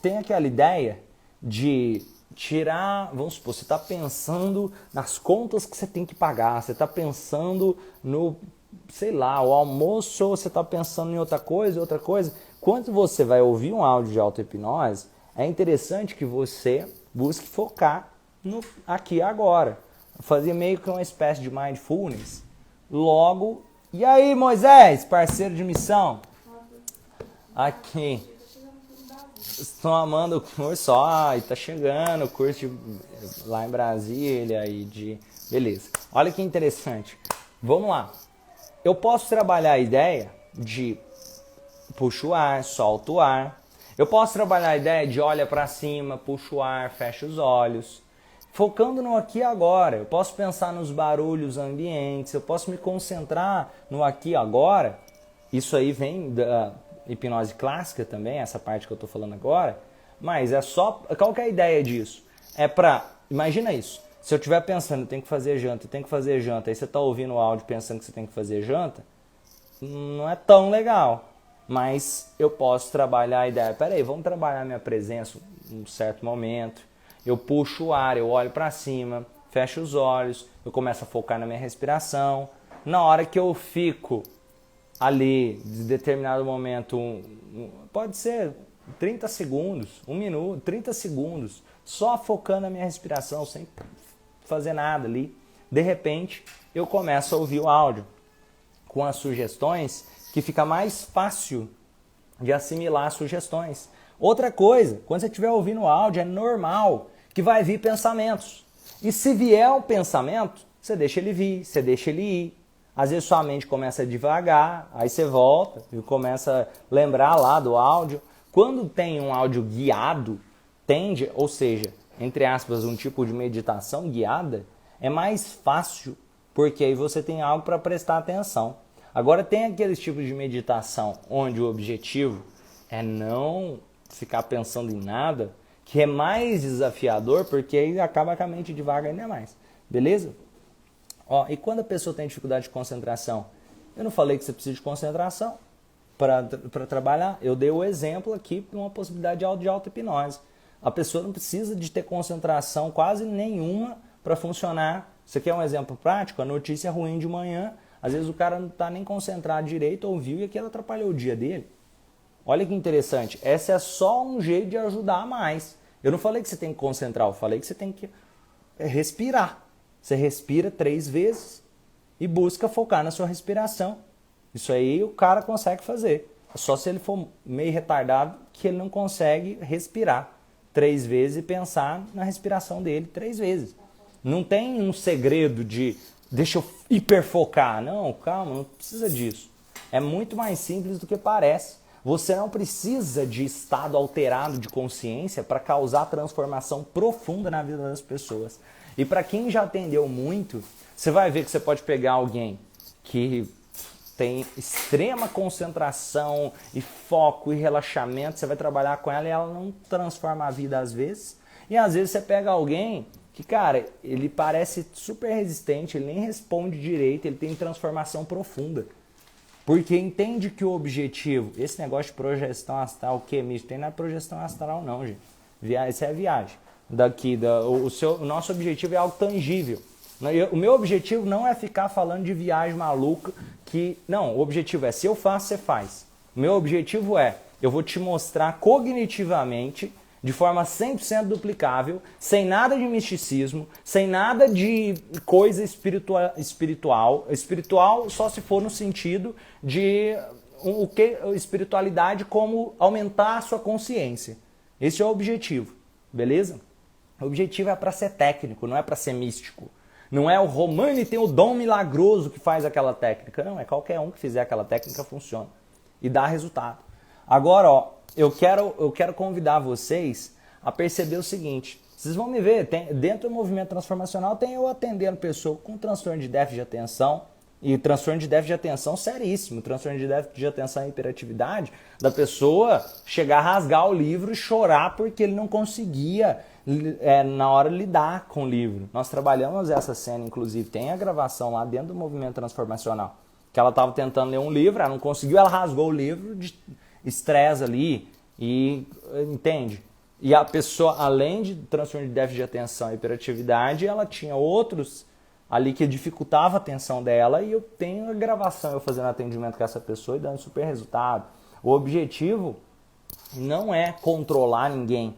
tem aquela ideia de tirar, vamos supor, você está pensando nas contas que você tem que pagar, você está pensando no, sei lá, o almoço, ou você está pensando em outra coisa. Quando você vai ouvir um áudio de auto-hipnose, é interessante que você busque focar no aqui e agora. Fazer meio que uma espécie de mindfulness. Logo, e aí Moisés, parceiro de missão? Aqui. Estão amando o curso, ó, e tá chegando o curso lá em Brasília e de Beleza. Olha que interessante. Vamos lá. Eu posso trabalhar a ideia de puxa o ar, solta o ar. Eu posso trabalhar a ideia de olha para cima, puxa o ar, fecha os olhos. Focando no aqui e agora. Eu posso pensar nos barulhos ambientes, eu posso me concentrar no aqui e agora. Isso aí vem da hipnose clássica também, essa parte que eu estou falando agora. Mas é só... Qual que é a ideia disso? É para... Imagina isso. Se eu estiver pensando, eu tenho que fazer janta, aí você está ouvindo o áudio pensando que você tem que fazer janta, não é tão legal. Mas eu posso trabalhar a ideia. Peraí, vamos trabalhar minha presença em um certo momento. Eu puxo o ar, eu olho para cima, fecho os olhos, eu começo a focar na minha respiração. Na hora que eu fico ali, de determinado momento, pode ser 30 segundos, 1 minuto, 30 segundos, só focando na minha respiração, sem fazer nada ali. De repente, eu começo a ouvir o áudio com as sugestões, que fica mais fácil de assimilar as sugestões. Outra coisa, quando você estiver ouvindo o áudio, é normal que vai vir pensamentos. E se vier um pensamento, você deixa ele vir, você deixa ele ir. Às vezes sua mente começa devagar, aí você volta e começa a lembrar lá do áudio. Quando tem um áudio guiado, tende, ou seja, entre aspas, um tipo de meditação guiada, é mais fácil, porque aí você tem algo para prestar atenção. Agora tem aqueles tipos de meditação onde o objetivo é não ficar pensando em nada, que é mais desafiador, porque aí acaba com a mente devagar ainda mais. Beleza? Ó, e quando a pessoa tem dificuldade de concentração? Eu não falei que você precisa de concentração para trabalhar. Eu dei o exemplo aqui de uma possibilidade de auto-hipnose. A pessoa não precisa de ter concentração quase nenhuma para funcionar. Você quer um exemplo prático? A notícia ruim de manhã, às vezes o cara não está nem concentrado direito, ouviu e aquilo atrapalhou o dia dele. Olha que interessante, essa é só um jeito de ajudar mais. Eu não falei que você tem que concentrar, eu falei que você tem que respirar. Você respira 3 vezes e busca focar na sua respiração. Isso aí o cara consegue fazer. Só se ele for meio retardado que ele não consegue respirar 3 vezes e pensar na respiração dele 3 vezes. Não tem um segredo de deixa eu hiperfocar. Não, calma, não precisa disso. É muito mais simples do que parece. Você não precisa de estado alterado de consciência para causar transformação profunda na vida das pessoas. E para quem já atendeu muito, você vai ver que você pode pegar alguém que tem extrema concentração e foco e relaxamento, você vai trabalhar com ela e ela não transforma a vida às vezes. E às vezes você pega alguém que, cara, ele parece super resistente, ele nem responde direito, ele tem transformação profunda. Porque entende que o objetivo, esse negócio de projeção astral, o que, Mister? Tem não é projeção astral não, gente. Isso é viagem. O nosso objetivo é algo tangível. O meu objetivo não é ficar falando de viagem maluca, não, o objetivo é, se eu faço, você faz. O meu objetivo é, eu vou te mostrar cognitivamente, de forma 100% duplicável, sem nada de misticismo, sem nada de coisa espiritual só se for no sentido de espiritualidade como aumentar a sua consciência. Esse é o objetivo, beleza? O objetivo é para ser técnico, não é para ser místico. Não é o Romani tem o dom milagroso que faz aquela técnica. Não, é qualquer um que fizer aquela técnica funciona e dá resultado. Agora, ó, eu quero convidar vocês a perceber o seguinte. Vocês vão me ver, dentro do movimento transformacional tem eu atendendo pessoa com transtorno de déficit de atenção e transtorno de déficit de atenção seríssimo. Transtorno de déficit de atenção e hiperatividade da pessoa chegar a rasgar o livro e chorar porque ele não conseguia na hora lidar com o livro. Nós trabalhamos essa cena, inclusive, tem a gravação lá dentro do movimento transformacional, que ela estava tentando ler um livro, ela não conseguiu, ela rasgou o livro de estresse ali, e entende? E a pessoa, além de transtorno de déficit de atenção e hiperatividade, ela tinha outros ali que dificultava a atenção dela, e eu tenho a gravação eu fazendo atendimento com essa pessoa e dando super resultado. O objetivo não é controlar ninguém.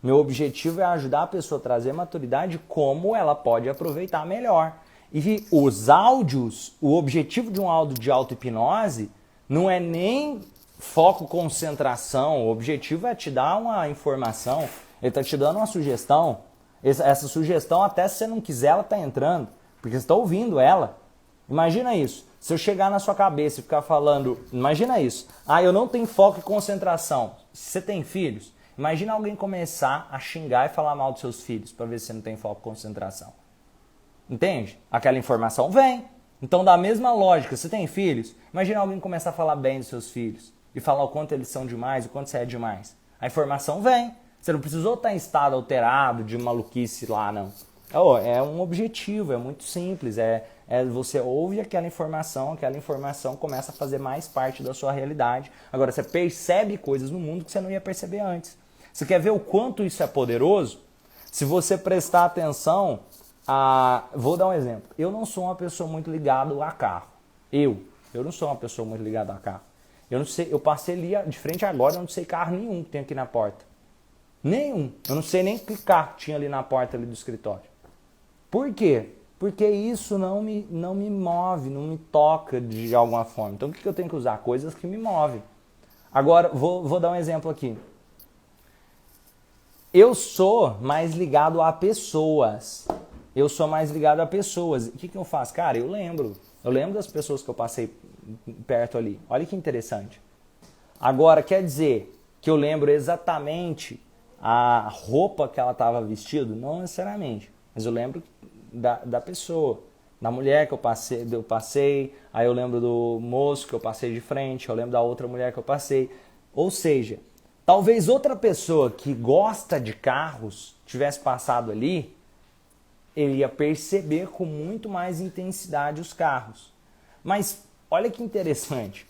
Meu objetivo é ajudar a pessoa a trazer maturidade como ela pode aproveitar melhor. E os áudios, o objetivo de um áudio de auto-hipnose não é nem foco, concentração. O objetivo é te dar uma informação, ele está te dando uma sugestão. Essa sugestão, até se você não quiser, ela está entrando. porque você está ouvindo ela. Imagina isso. Se eu chegar na sua cabeça e ficar falando, imagina isso. Ah, eu não tenho foco e concentração. Se você tem filhos, imagina alguém começar a xingar e falar mal dos seus filhos para ver se você não tem foco e concentração. Entende? Aquela informação vem. Então, da mesma lógica, você tem filhos? Imagina alguém começar a falar bem dos seus filhos e falar o quanto eles são demais, o quanto você é demais. A informação vem. Você não precisou estar em estado alterado de maluquice lá, não. É um objetivo, é muito simples. Você ouve aquela informação começa a fazer mais parte da sua realidade. Agora, você percebe coisas no mundo que você não ia perceber antes. Você quer ver o quanto isso é poderoso? Se você prestar atenção, vou dar um exemplo. Eu não sou uma pessoa muito ligada a carro. Eu não sou uma pessoa muito ligada a carro. Eu não sei, eu passei ali de frente agora, eu não sei carro nenhum que tem aqui na porta. Nenhum. Eu não sei nem que carro tinha ali na porta ali do escritório. Por quê? Porque isso não me move, não me toca de alguma forma. Então o que eu tenho que usar? Coisas que me movem. Agora, vou dar um exemplo aqui. Eu sou mais ligado a pessoas. O que eu faço? Cara, eu lembro das pessoas que eu passei perto ali. Olha que interessante. Agora, quer dizer que eu lembro exatamente a roupa que ela estava vestida? Não necessariamente. Mas eu lembro da pessoa, da mulher que eu passei, aí eu lembro do moço que eu passei de frente, eu lembro da outra mulher que eu passei. Ou seja, talvez outra pessoa que gosta de carros tivesse passado ali, ele ia perceber com muito mais intensidade os carros. Mas olha que interessante,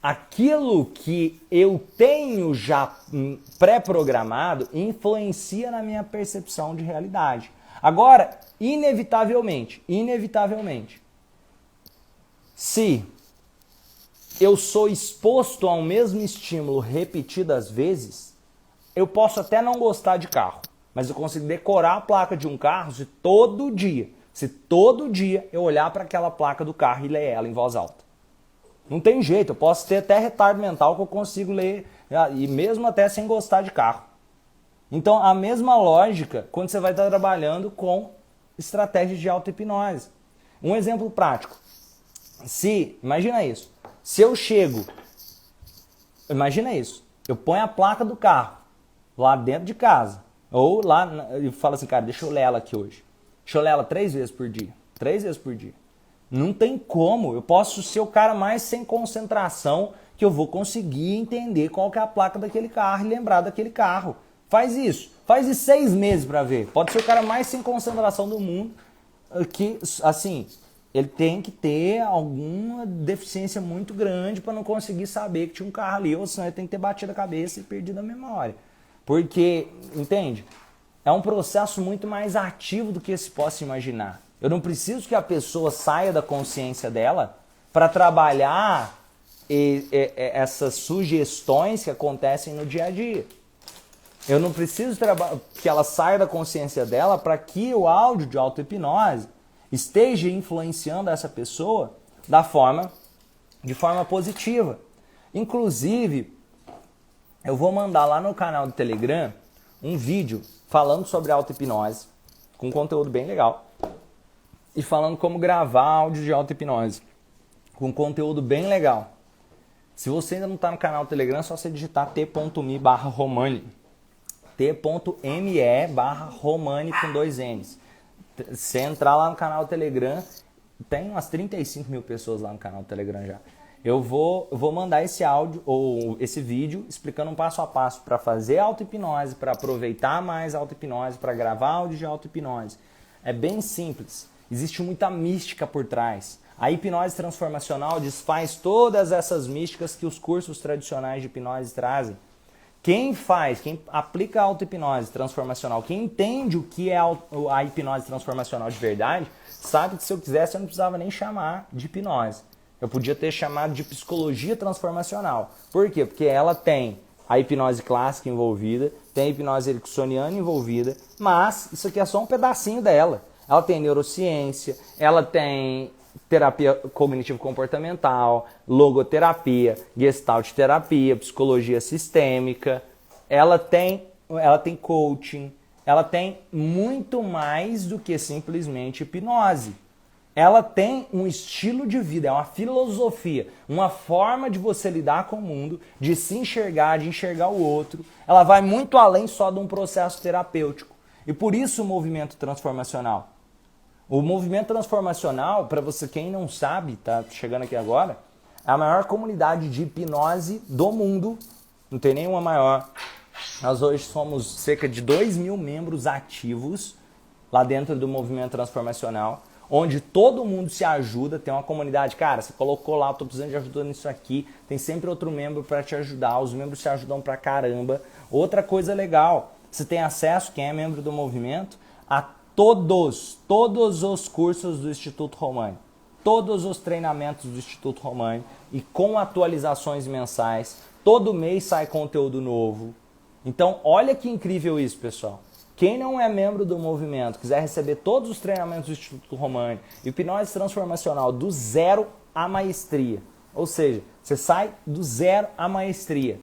aquilo que eu tenho já pré-programado influencia na minha percepção de realidade. Agora, inevitavelmente, se eu sou exposto a um mesmo estímulo repetidas vezes, eu posso até não gostar de carro, mas eu consigo decorar a placa de um carro se todo dia eu olhar para aquela placa do carro e ler ela em voz alta. Não tem jeito, eu posso ter até retardo mental que eu consigo ler, e mesmo até sem gostar de carro. Então, a mesma lógica quando você vai estar trabalhando com estratégias de auto-hipnose. Um exemplo prático. Imagina isso. Se eu chego, eu ponho a placa do carro lá dentro de casa, ou lá, e falo assim, cara, deixa eu ler ela aqui hoje. Deixa eu ler ela 3 vezes por dia. Não tem como, eu posso ser o cara mais sem concentração que eu vou conseguir entender qual que é a placa daquele carro e lembrar daquele carro. Faz isso 6 meses para ver. Pode ser o cara mais sem concentração do mundo, que, assim, ele tem que ter alguma deficiência muito grande para não conseguir saber que tinha um carro ali, ou senão ele tem que ter batido a cabeça e perdido a memória. Porque, entende? É um processo muito mais ativo do que se possa imaginar. Eu não preciso que a pessoa saia da consciência dela para trabalhar essas sugestões que acontecem no dia a dia. Eu não preciso que ela saia da consciência dela para que o áudio de auto-hipnose esteja influenciando essa pessoa de forma positiva. Inclusive, eu vou mandar lá no canal do Telegram um vídeo falando sobre auto-hipnose, com conteúdo bem legal, e falando como gravar áudio de auto-hipnose, com conteúdo bem legal. Se você ainda não está no canal do Telegram, é só você digitar t.me/Romani. t.me/Romani com 2 N's. Você entrar lá no canal do Telegram, tem umas 35 mil pessoas lá no canal do Telegram já. Eu vou mandar esse áudio ou esse vídeo explicando um passo a passo para fazer auto-hipnose, para aproveitar mais a auto-hipnose, para gravar áudio de auto-hipnose. É bem simples. Existe muita mística por trás. A hipnose transformacional desfaz todas essas místicas que os cursos tradicionais de hipnose trazem. Quem aplica a auto-hipnose transformacional, quem entende o que é a hipnose transformacional de verdade, sabe que se eu quisesse eu não precisava nem chamar de hipnose. Eu podia ter chamado de psicologia transformacional. Por quê? Porque ela tem a hipnose clássica envolvida, tem a hipnose ericksoniana envolvida, mas isso aqui é só um pedacinho dela. Ela tem neurociência, ela tem terapia cognitivo-comportamental, logoterapia, gestalt terapia, psicologia sistêmica, ela tem coaching, ela tem muito mais do que simplesmente hipnose. ela tem um estilo de vida, é uma filosofia, uma forma de você lidar com o mundo, de se enxergar, de enxergar o outro. Ela vai muito além só de um processo terapêutico. E por isso o movimento transformacional. O movimento transformacional, para você quem não sabe, tá chegando aqui agora, é a maior comunidade de hipnose do mundo. Não tem nenhuma maior. Nós hoje somos cerca de 2.000 membros ativos lá dentro do movimento transformacional, onde todo mundo se ajuda, tem uma comunidade, cara, você colocou lá, eu tô precisando de ajuda nisso aqui, tem sempre outro membro para te ajudar, os membros se ajudam pra caramba. Outra coisa legal, você tem acesso, quem é membro do movimento, a todos os cursos do Instituto Romani, todos os treinamentos do Instituto Romani e com atualizações mensais, todo mês sai conteúdo novo. Então, olha que incrível isso, pessoal. Quem não é membro do movimento, quiser receber todos os treinamentos do Instituto Romani, hipnose transformacional do zero à maestria, ou seja, você sai do zero à maestria,